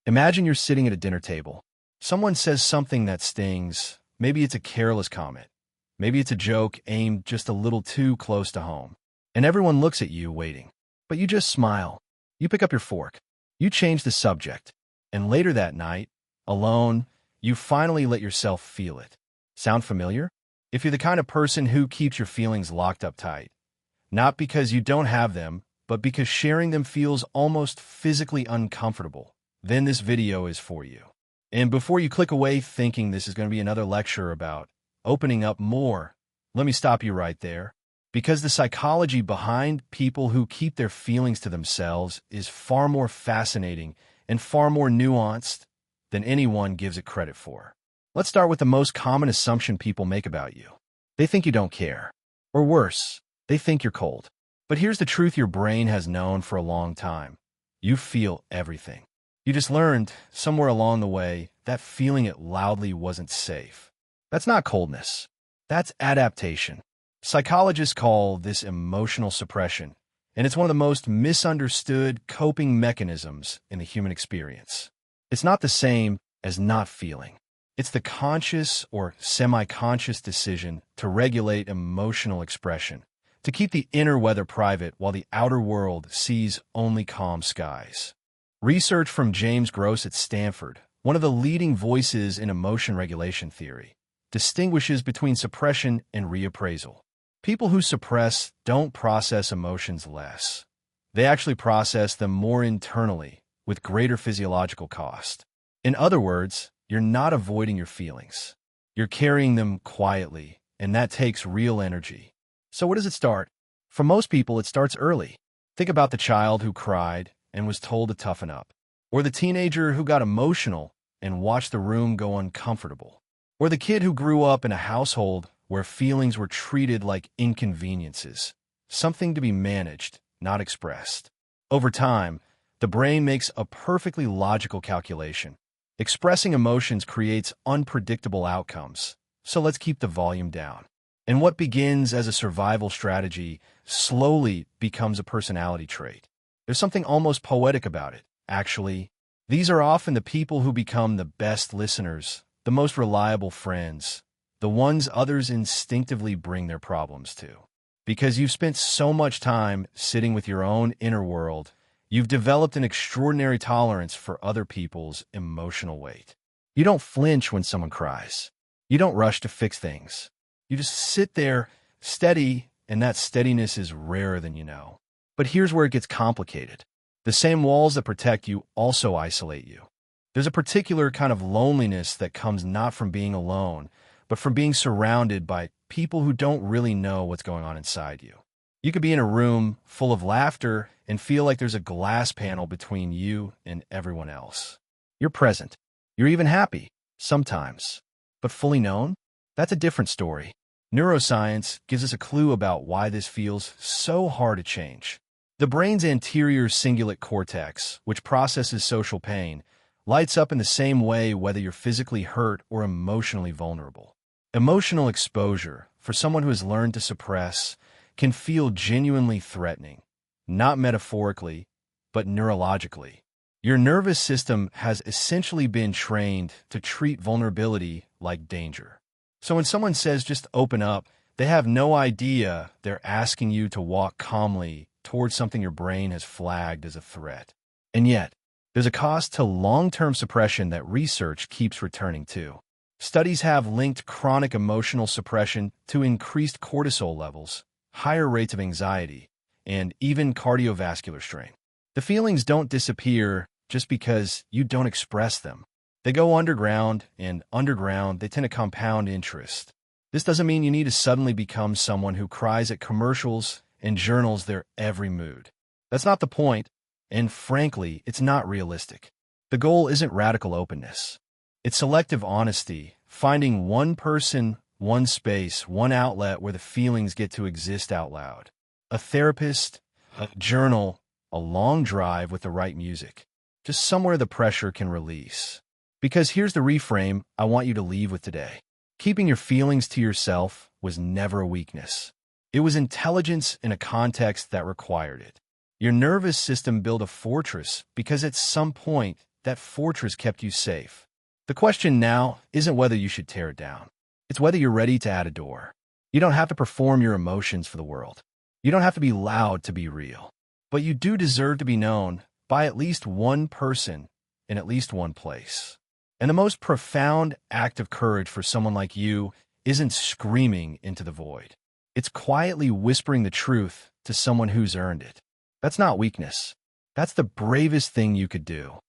Imagine you're sitting at a dinner table. Someone says something that stings. Maybe it's a careless comment. Maybe it's a joke aimed just a little too close to home. And everyone looks at you, waiting. But you just smile. You pick up your fork. You change the subject. And later that night, alone, you finally let yourself feel it. Sound familiar? If you're the kind of person who keeps your feelings locked up tight, not because you don't have them, but because sharing them feels almost physically uncomfortable, then this video is for you. And before you click away thinking this is going to be another lecture about opening up more, let me stop you right there. Because the psychology behind people who keep their feelings to themselves is far more fascinating and far more nuanced than anyone gives it credit for. Let's start with the most common assumption people make about you. They think you don't care. Or worse, they think you're cold. But here's the truth your brain has known for a long time. You feel everything. You just learned, somewhere along the way, that feeling it loudly wasn't safe. That's not coldness. That's adaptation. Psychologists call this emotional suppression, and it's one of the most misunderstood coping mechanisms in the human experience. It's not the same as not feeling. It's the conscious or semi-conscious decision to regulate emotional expression, to keep the inner weather private while the outer world sees only calm skies. Research from James Gross at Stanford, one of the leading voices in emotion regulation theory, distinguishes between suppression and reappraisal. People who suppress don't process emotions less. They actually process them more internally, with greater physiological cost. In other words, you're not avoiding your feelings. You're carrying them quietly, and that takes real energy. So where does it start? For most people, it starts early. Think about the child who cried and was told to toughen up, or the teenager who got emotional and watched the room go uncomfortable, or the kid who grew up in a household where feelings were treated like inconveniences, something to be managed, not expressed. Over time, the brain makes a perfectly logical calculation. Expressing emotions creates unpredictable outcomes, so let's keep the volume down. And what begins as a survival strategy slowly becomes a personality trait. There's something almost poetic about it, actually. These are often the people who become the best listeners, the most reliable friends, the ones others instinctively bring their problems to. Because you've spent so much time sitting with your own inner world, you've developed an extraordinary tolerance for other people's emotional weight. You don't flinch when someone cries. You don't rush to fix things. You just sit there, steady, and that steadiness is rarer than you know. But here's where it gets complicated. The same walls that protect you also isolate you. There's a particular kind of loneliness that comes not from being alone, but from being surrounded by people who don't really know what's going on inside you. You could be in a room full of laughter and feel like there's a glass panel between you and everyone else. You're present. You're even happy, sometimes. But fully known? That's a different story. Neuroscience gives us a clue about why this feels so hard to change. The brain's anterior cingulate cortex, which processes social pain, lights up in the same way whether you're physically hurt or emotionally vulnerable. Emotional exposure, for someone who has learned to suppress, can feel genuinely threatening, not metaphorically, but neurologically. Your nervous system has essentially been trained to treat vulnerability like danger. So when someone says just open up, they have no idea they're asking you to walk calmly towards something your brain has flagged as a threat. And yet, there's a cost to long-term suppression that research keeps returning to. Studies have linked chronic emotional suppression to increased cortisol levels, higher rates of anxiety, and even cardiovascular strain. The feelings don't disappear just because you don't express them. They go underground, and underground they tend to compound interest. This doesn't mean you need to suddenly become someone who cries at commercials and journals their every mood. That's not the point, and frankly, it's not realistic. The goal isn't radical openness. It's selective honesty, finding one person, one space, one outlet where the feelings get to exist out loud. A therapist, a journal, a long drive with the right music. Just somewhere the pressure can release. Because here's the reframe I want you to leave with today. Keeping your feelings to yourself was never a weakness. It was intelligence in a context that required it. Your nervous system built a fortress because at some point that fortress kept you safe. The question now isn't whether you should tear it down. It's whether you're ready to add a door. You don't have to perform your emotions for the world. You don't have to be loud to be real. But you do deserve to be known by at least one person in at least one place. And the most profound act of courage for someone like you isn't screaming into the void. It's quietly whispering the truth to someone who's earned it. That's not weakness. That's the bravest thing you could do.